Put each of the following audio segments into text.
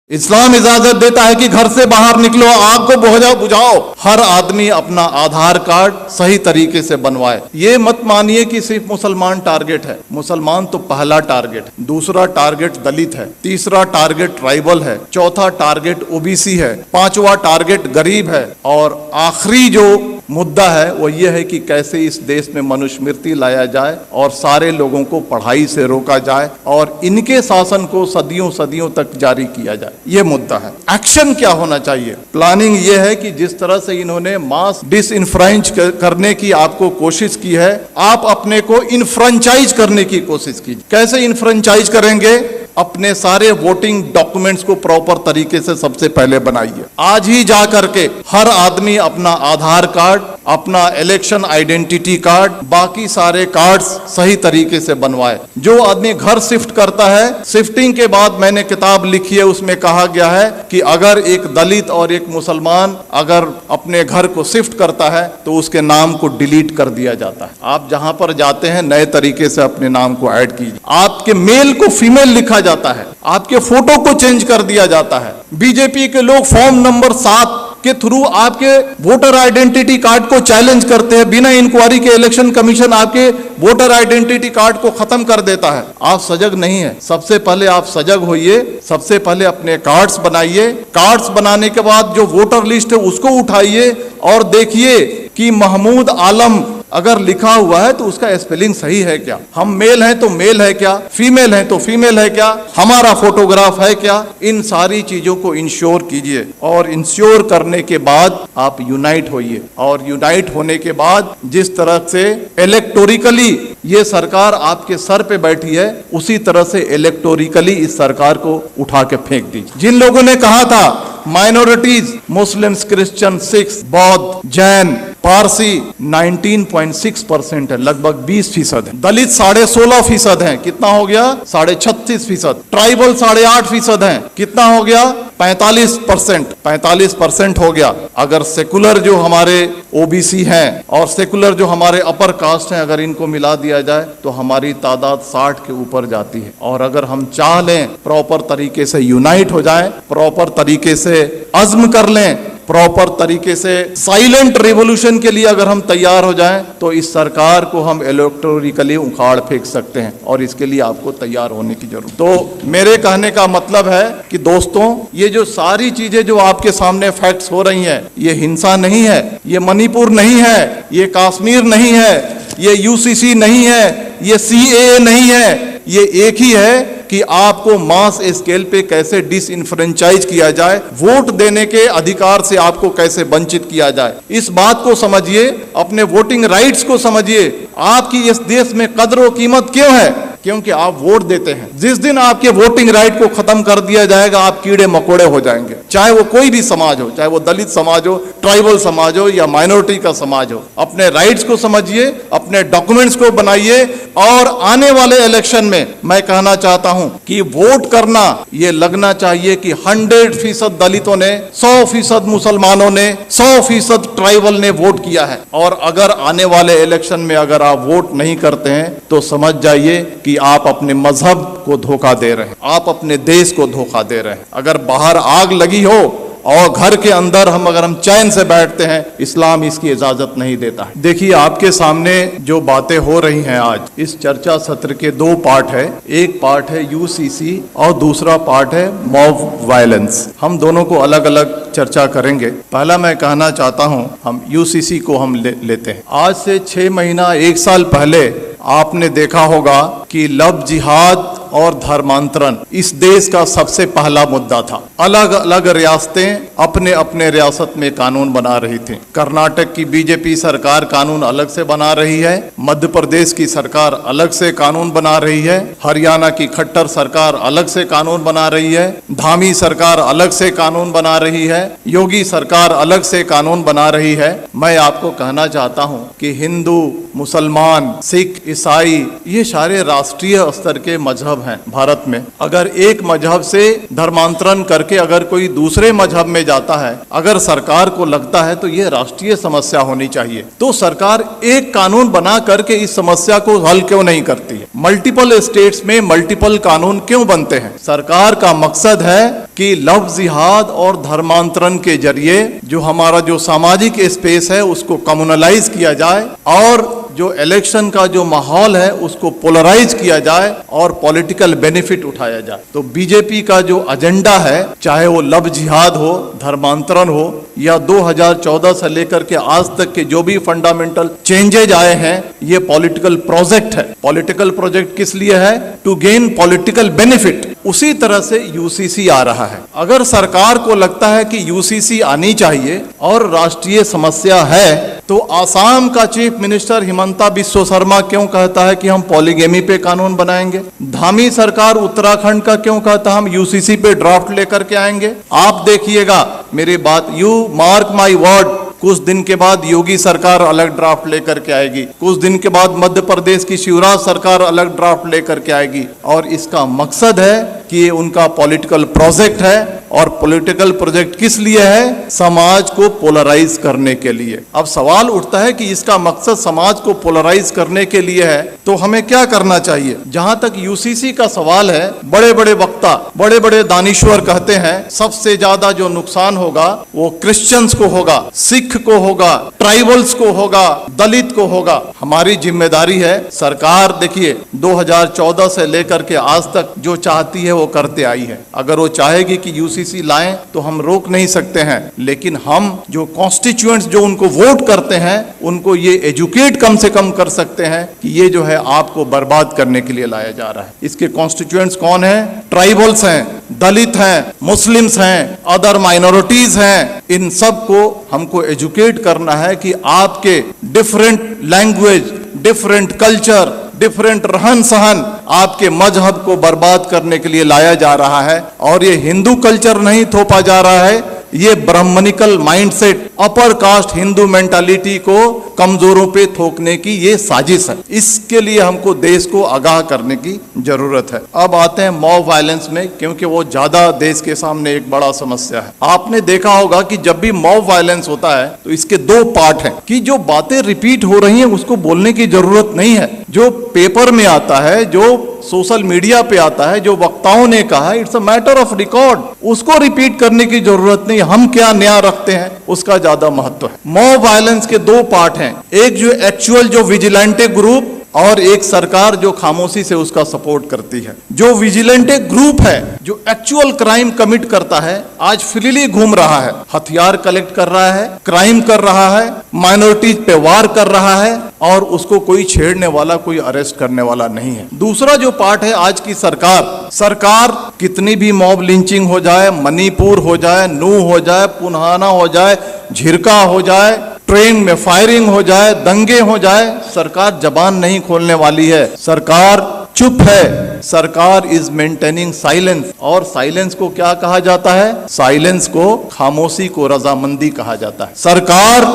इस्लाम इजाजत देता है कि घर से बाहर निकलो, आग को बुझाओ। हर आदमी अपना आधार कार्ड सही तरीके से बनवाए। ये मत मानिए कि सिर्फ मुसलमान टारगेट है। मुसलमान तो पहला टारगेट, दूसरा टारगेट दलित है, तीसरा टारगेट ट्राइबल है, चौथा टारगेट ओबीसी है, पांचवा टारगेट गरीब है, और आखिरी जो मुद्दा है वो ये है कि कैसे इस देश में मनुस्मृति लाया जाए और सारे लोगों को पढ़ाई से रोका जाए और इनके शासन को सदियों सदियों तक जारी किया जाए। ये मुद्दा है। एक्शन क्या होना चाहिए? प्लानिंग ये है कि जिस तरह से इन्होंने मास डिसइंफ्रेंच करने की आपको कोशिश की है, आप अपने को इनफ्रेंचाइज करने की कोशिश कीजिए। कैसे इनफ्रेंचाइज करेंगे? अपने सारे वोटिंग डॉक्यूमेंट्स को प्रॉपर तरीके से सबसे पहले बनाइए। आज ही जा करके हर आदमी अपना आधार कार्ड, अपना इलेक्शन आइडेंटिटी कार्ड, बाकी सारे कार्ड्स सही तरीके से बनवाए। जो आदमी घर शिफ्ट करता है, शिफ्टिंग के बाद मैंने किताब लिखी है, उसमें कहा गया है कि अगर एक दलित और एक मुसलमान अगर अपने घर को शिफ्ट करता है तो उसके नाम को डिलीट कर दिया जाता है। आप जहां पर जाते हैं नए तरीके से अपने नाम को ऐड कीजिए। आपके मेल को फीमेल लिखा जाता है, आपके फोटो को चेंज कर दिया जाता है। बीजेपी के लोग फॉर्म नंबर 7 के थ्रू आपके वोटर आइडेंटिटी कार्ड को चैलेंज करते हैं। बिना इंक्वायरी के इलेक्शन कमीशन आपके वोटर आइडेंटिटी कार्ड को खत्म कर देता है। आप सजग नहीं है। सबसे पहले आप सजग होइए, सबसे पहले अपने कार्ड्स बनाइए। कार्ड्स बनाने के बाद जो वोटर लिस्ट है उसको उठाइए और देखिए कि महमूद आलम अगर लिखा हुआ है तो उसका स्पेलिंग सही है क्या? हम मेल हैं तो मेल है क्या? फीमेल हैं तो फीमेल है क्या? हमारा फोटोग्राफ है क्या? इन सारी चीजों को इंश्योर कीजिए और इंश्योर करने के बाद आप यूनाइट होइए। और यूनाइट होने के बाद जिस तरह से इलेक्टोरिकली ये सरकार आपके सर पे बैठी है, उसी तरह से इलेक्टोरिकली इस सरकार को उठा के फेंक दीजिए। जिन लोगों ने कहा था माइनॉरिटीज, मुस्लिम्स, क्रिश्चियन, सिख, बौद्ध, जैन, पारसी 19.6% है, लगभग 20% है। दलित 16.5% है, कितना हो गया? 36.5%। ट्राइबल 8.5% है, कितना हो गया? 45% हो गया। अगर सेकुलर जो हमारे ओबीसी हैं और सेकुलर जो हमारे अपर कास्ट हैं, अगर इनको मिला दिया जाए तो हमारी तादाद 60 के ऊपर जाती है। और अगर हम चाह लें प्रॉपर तरीके से यूनाइट हो जाएं, प्रॉपर तरीके से अज़्म कर लें, प्रॉपर तरीके से साइलेंट रिवॉल्यूशन के लिए अगर हम तैयार हो जाएं तो इस सरकार को हम इलेक्टोरिकली उखाड़ फेंक सकते हैं। और इसके लिए आपको तैयार होने की जरूरत। तो मेरे कहने का मतलब है कि दोस्तों, ये जो सारी चीजें जो आपके सामने फैक्ट्स हो रही हैं, ये हिंसा नहीं है, ये मणिपुर नहीं है, ये कश्मीर नहीं है, ये यूसीसी नहीं है, ये सीएए नहीं है। ये एक ही है कि आपको मास स्केल पे कैसे डिसइंफ्रेंचाइज किया जाए, वोट देने के अधिकार से आपको कैसे वंचित किया जाए। इस बात को समझिए, अपने वोटिंग राइट्स को समझिए। आपकी इस देश में कदर और कीमत क्यों है? क्योंकि आप वोट देते हैं। जिस दिन आपके वोटिंग राइट को खत्म कर दिया जाएगा, आप कीड़े मकोड़े हो जाएंगे। चाहे वो कोई भी समाज हो, चाहे वो दलित समाज हो, ट्राइबल समाज हो या माइनॉरिटी का समाज हो। अपने राइट्स को समझिए, अपने डॉक्यूमेंट्स को बनाइए और आने वाले इलेक्शन में मैं कहना चाहता हूं कि वोट करना ये लगना चाहिए कि 100% दलितों ने, 100% मुसलमानों ने, 100% ट्राइबल ने वोट किया है। और अगर आने वाले इलेक्शन में अगर आप वोट नहीं करते हैं तो समझ जाइए कि आप अपने मजहब को धोखा दे रहे हैं, आप अपने देश को धोखा दे रहे हैं। अगर बाहर आग लगी हो और घर के अंदर अगर हम चैन से बैठते हैं, इस्लाम इसकी इजाजत नहीं देता है। देखिए, आपके सामने जो बातें हो रही हैं आज, इस चर्चा सत्र के 2 पार्ट है। एक पार्ट है यूसीसी और दूसरा पार्ट है मॉब वायलेंस। हम दोनों को अलग अलग चर्चा करेंगे। पहला मैं कहना चाहता हूं, हम यूसीसी को हम लेते हैं। आज से 6 महीना 1 साल पहले आपने देखा होगा कि लव जिहाद और धर्मांतरण इस देश का सबसे पहला मुद्दा था। अलग अलग रियासतें अपने अपने रियासत में कानून बना रही थी। कर्नाटक की बीजेपी सरकार कानून अलग से बना रही है, मध्य प्रदेश की सरकार अलग से कानून बना रही है, हरियाणा की खट्टर सरकार अलग से कानून बना रही है, धामी सरकार अलग से कानून बना रही है, योगी सरकार अलग से कानून बना रही है। मैं आपको कहना चाहता हूं कि हिंदू, मुसलमान, सिख, ईसाई ये सारे राष्ट्रीय स्तर के मजहब हैं भारत में, अगर एक मजहब से धर्मांतरण करके अगर कोई दूसरे मजहब में जाता है, अगर सरकार को लगता है तो ये राष्ट्रीय समस्या होनी चाहिए, तो सरकार एक कानून बना करके इस समस्या को हल क्यों नहीं करती है? मल्टीपल स्टेट्स में मल्टीपल कानून क्यों बनते हैं? सरकार का मकसद है कि लव जिहाद और धर्मांतरण के जरिए जो हमारा जो सामाजिक स्पेस है उसको कम्युनलाइज किया जाए और जो इलेक्शन का जो माहौल है उसको पोलराइज किया जाए और पॉलिटिकल बेनिफिट उठाया जाए। तो बीजेपी का जो एजेंडा है, चाहे वो लव जिहाद हो, धर्मांतरण हो या 2014 से लेकर के आज तक के जो भी फंडामेंटल चेंजेज आए हैं, ये पॉलिटिकल प्रोजेक्ट है। पॉलिटिकल प्रोजेक्ट किस लिए है? To gain political benefit. उसी तरह से यूसीसी आ रहा है। अगर सरकार को लगता है कि यूसीसी आनी चाहिए और राष्ट्रीय समस्या है, तो आसाम का चीफ मिनिस्टर हिमंता बिस्वा शर्मा क्यों कहता है कि हम पॉलीगेमी पे कानून बनाएंगे? धामी सरकार उत्तराखंड का क्यों कहता है हम यूसीसी पे ड्राफ्ट लेकर के आएंगे? आप देखिएगा मेरी बात, यू मार्क माई वर्ड, कुछ दिन के बाद योगी सरकार अलग ड्राफ्ट लेकर के आएगी, कुछ दिन के बाद मध्य प्रदेश की शिवराज सरकार अलग ड्राफ्ट लेकर के आएगी, और इसका मकसद है कि ये उनका पॉलिटिकल प्रोजेक्ट है। और पॉलिटिकल प्रोजेक्ट किस लिए है? समाज को पोलराइज करने के लिए। अब सवाल उठता है कि इसका मकसद समाज को पोलराइज करने के लिए है, तो हमें क्या करना चाहिए? जहां तक यूसीसी का सवाल है, बड़े बड़े वक्ता, बड़े बड़े दानिश्वर कहते हैं सबसे ज्यादा जो नुकसान होगा वो क्रिश्चियंस को होगा, सिख को होगा, ट्राइबल्स को होगा, दलित को होगा। हमारी जिम्मेदारी है, सरकार देखिए 2014 से लेकर के आज तक जो चाहती है वो करते आई है। अगर वो चाहेगी कि यूसीसी लाएं तो हम रोक नहीं सकते हैं, लेकिन हम जो कॉन्स्टिट्यूएंट्स जो उनको वोट करते हैं उनको ये एजुकेट कम से कम कर सकते हैं कि ये जो है आपको बर्बाद करने के लिए लाया जा रहा है। इसके कॉन्स्टिट्यूएंट्स कौन है? ट्राइबल्स हैं, दलित हैं, मुस्लिम्स हैं, अदर माइनॉरिटीज हैं। इन सब को हमको एजुकेट करना है कि आपके different language, different culture, different रहन सहन आपके मजहब को बर्बाद करने के लिए लाया जा रहा है। और ये हिंदू कल्चर नहीं थोपा जा रहा है, ये brahminical mindset, upper caste Hindu mentality को कमजोरों पे थोकने की ये साजिश है। इसके लिए हमको देश को आगाह करने की जरूरत है। अब आते हैं मॉब वायलेंस में, क्योंकि वो ज्यादा देश के सामने एक बड़ा समस्या है। आपने देखा होगा कि जब भी मॉब वायलेंस होता है तो इसके दो पार्ट हैं कि जो बातें रिपीट हो रही हैं उसको बोलने की जरूरत नहीं है। जो पेपर में आता है, जो सोशल मीडिया पे आता है, जो वक्ताओं ने कहा, it's a matter of record, उसको रिपीट करने की जरूरत नहीं। हम क्या नया रखते हैं उसका ज्यादा महत्व है। मॉब वायलेंस के दो पार्ट हैं, एक जो एक्चुअल जो विजिलेंटे ग्रुप और एक सरकार जो खामोशी से उसका सपोर्ट करती है। जो विजिलेंटे ग्रुप है, जो एक्चुअल क्राइम कमिट करता है, आज फ्रीली घूम रहा है, हथियार कलेक्ट कर रहा है, क्राइम कर रहा है, माइनॉरिटीज पे वार कर रहा है और उसको कोई छेड़ने वाला, कोई अरेस्ट करने वाला नहीं है। दूसरा जो पार्ट है आज की सरकार कितनी भी मॉब लिंचिंग हो जाए, मणिपुर हो जाए, नू हो जाए, पुन्हाना हो जाए, झिरका हो जाए, ट्रेन में फायरिंग हो जाए, दंगे हो जाए, सरकार जबान नहीं खोलने वाली है। सरकार चुप है। सरकार इज मेंटेनिंग साइलेंस। और साइलेंस को क्या कहा जाता है? साइलेंस को, खामोशी को रजामंदी कहा जाता है। सरकार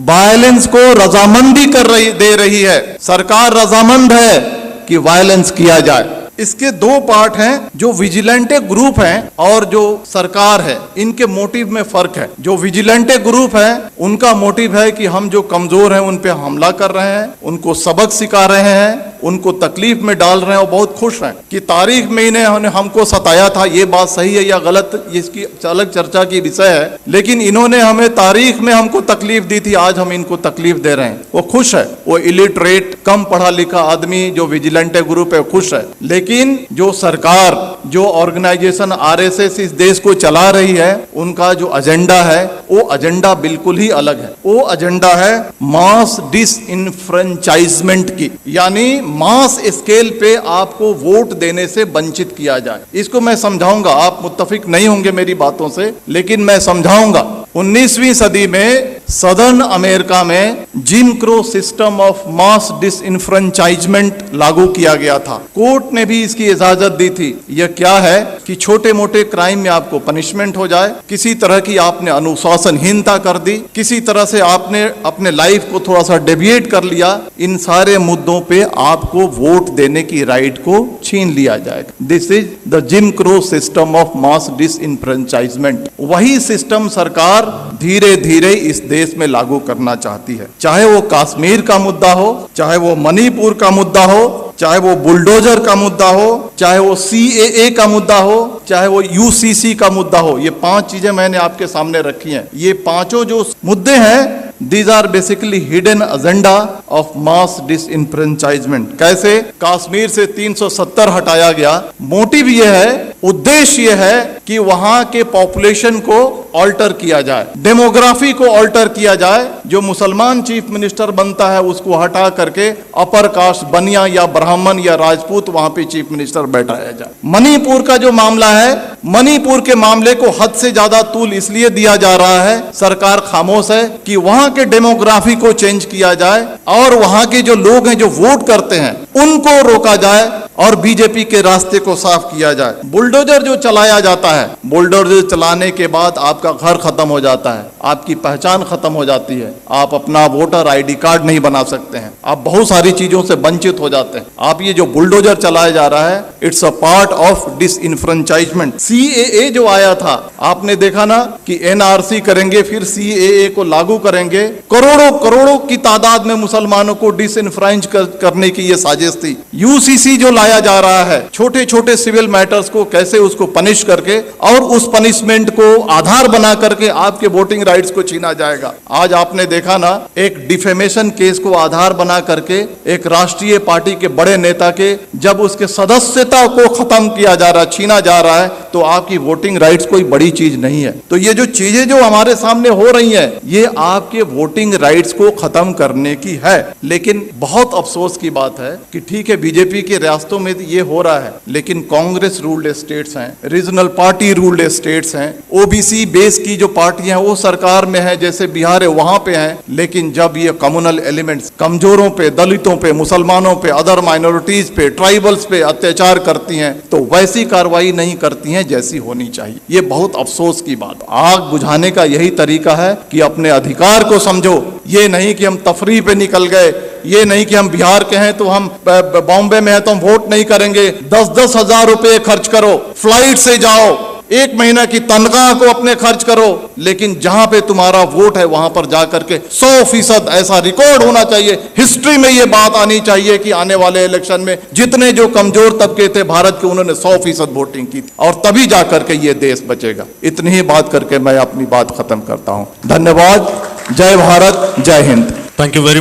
वायलेंस को रजामंदी दे रही है। सरकार रजामंद है कि वायलेंस किया जाए। इसके दो पार्ट हैं, जो विजिलेंटे ग्रुप हैं और जो सरकार है, इनके मोटिव में फर्क है। जो विजिलेंटे ग्रुप है उनका मोटिव है कि हम जो कमजोर हैं उन पे हमला कर रहे हैं, उनको सबक सिखा रहे हैं, उनको तकलीफ में डाल रहे हैं और बहुत खुश हैं कि तारीख में इन्हें हमको सताया था। ये बात सही है या गलत, इसकी अलग चर्चा की विषय है, लेकिन इन्होंने हमें तारीख में हमको तकलीफ दी थी, आज हम इनको तकलीफ दे रहे हैं। वो खुश है, वो इलिटरेट, कम पढ़ा लिखा आदमी जो विजिलेंटे ग्रुप है खुश है। लेकिन जो सरकार, जो ऑर्गेनाइजेशन आरएसएस इस देश को चला रही है, उनका जो एजेंडा है वो एजेंडा बिल्कुल ही अलग है। वो एजेंडा है मास डिसइनफ्रेंचाइजमेंट की, यानी मास स्केल पे आपको वोट देने से वंचित किया जाए। इसको मैं समझाऊंगा, आप मुत्तफिक नहीं होंगे मेरी बातों से, लेकिन मैं समझाऊंगा। 19वीं सदी में सदर्न अमेरिका में gym crow system of mass disenfranchisement लागू किया गया था। कोर्ट ने भी इसकी इजाजत दी थी। यह क्या है कि छोटे मोटे क्राइम में आपको पनिशमेंट हो जाए, किसी तरह की आपने अनुशासनहीनता कर दी, किसी तरह से आपने अपने लाइफ को थोड़ा सा डेविएट कर लिया, इन सारे मुद्दों पे आपको वोट देने की राइट को छीन लिया जाएगा। This is the gym crow system of mass disenfranchisement. वही सिस्टम सरकार धीरे धीरे इस देश में लागू करना चाहती है। चाहे वो कश्मीर का मुद्दा हो, चाहे वो मणिपुर का मुद्दा हो, चाहे वो बुलडोजर का मुद्दा हो, चाहे वो CAA का मुद्दा हो, चाहे वो UCC का मुद्दा हो, ये 5 चीजें मैंने आपके सामने रखी हैं। ये पांचों जो मुद्दे हैं, These are basically hidden agenda of mass disenfranchisement। कैसे कश्मीर से 370 हटाया गया, मोटिव यह है, उद्देश्य यह है कि वहां के पॉपुलेशन को ऑल्टर किया जाए, डेमोग्राफी को ऑल्टर किया जाए। जो मुसलमान चीफ मिनिस्टर बनता है उसको हटा करके अपर कास्ट बनिया या ब्राह्मण या राजपूत वहां पे चीफ मिनिस्टर बैठाया जाए। मणिपुर का जो मामला है, मणिपुर के मामले को हद से ज्यादा तूल इसलिए दिया जा रहा है, सरकार खामोश है, कि वहां के डेमोग्राफी को चेंज किया जाए और वहां के जो लोग हैं जो वोट करते हैं उनको रोका जाए और बीजेपी के रास्ते को साफ किया जाए। बुलडोजर जो चलाया जाता है, बुलडोजर चलाने के बाद आपका घर खत्म हो जाता है, आपकी पहचान खत्म हो जाती है, आप अपना वोटर ID कार्ड नहीं बना सकते हैं, आप बहुत सारी चीजों से वंचित हो जाते हैं। आप ये जो बुलडोजर चलाया जा रहा है, it's a part of disenfranchisement. CAA जो आया था, आपने देखा ना कि NRC करेंगे, फिर CAA को लागू करेंगे, करोड़ों करोड़ों की तादाद में मुसलमानों को डिसइनफ्रेंच करने की ये साजिश थी। UCC जो लाया जा रहा है, छोटे छोटे सिविल मैटर्स को कैसे उसको पनिश करके और उस पनिशमेंट को आधार बना करके आपके वोटिंग राइट्स को छीना जाएगा। आज आपने देखा ना, एक डिफेमेशन केस को आधार बना करके एक राष्ट्रीय पार्टी के बड़े नेता के जब उसके सदस्यता को खत्म किया जा रहा, छीना जा रहा है, तो आपकी वोटिंग राइट्स कोई बड़ी चीज नहीं है। तो ये जो चीजें जो हमारे सामने हो रही हैं, ये आपके वोटिंग राइट्स को खत्म करने की है। लेकिन बहुत अफसोस की बात है कि ठीक है, बीजेपी के रियासतों में ये हो रहा है, लेकिन कांग्रेस रूल्ड स्टेट्स हैं, रीजनल पार्टी रूल्ड स्टेट्स हैं, OBC बेस की जो पार्टियां हैं वो सरकार में है, जैसे बिहार है वहां पे हैं। लेकिन जब ये कम्युनल एलिमेंट्स कमजोरों पे, दलितों पे, मुसलमानों पे, अदर माइनॉरिटीज पे, ट्राइबल्स पे अत्याचार करती हैं, तो वैसी कार्रवाई नहीं करती हैं जैसी होनी चाहिए। ये बहुत अफसोस की बात। आग बुझाने का यही तरीका है कि अपने अधिकार को समझो। ये नहीं कि हम तफरीह पे निकल गए, ये नहीं कि हम बिहार के हैं तो हम बॉम्बे में हैं तो हम वोट नहीं करेंगे। 10-10 हजार रुपए खर्च करो, फ्लाइट से जाओ, 1 महीना की तनख्वाह को अपने खर्च करो, लेकिन जहां पे तुम्हारा वोट है वहां पर जाकर के 100% ऐसा रिकॉर्ड होना चाहिए, हिस्ट्री में ये बात आनी चाहिए कि आने वाले इलेक्शन में जितने जो कमजोर तबके थे भारत के, उन्होंने 100% वोटिंग की थी, और तभी जाकर के ये देश बचेगा। इतनी ही बात करके मैं अपनी बात खत्म करता हूं। धन्यवाद। जय भारत, जय हिंद। Thank you very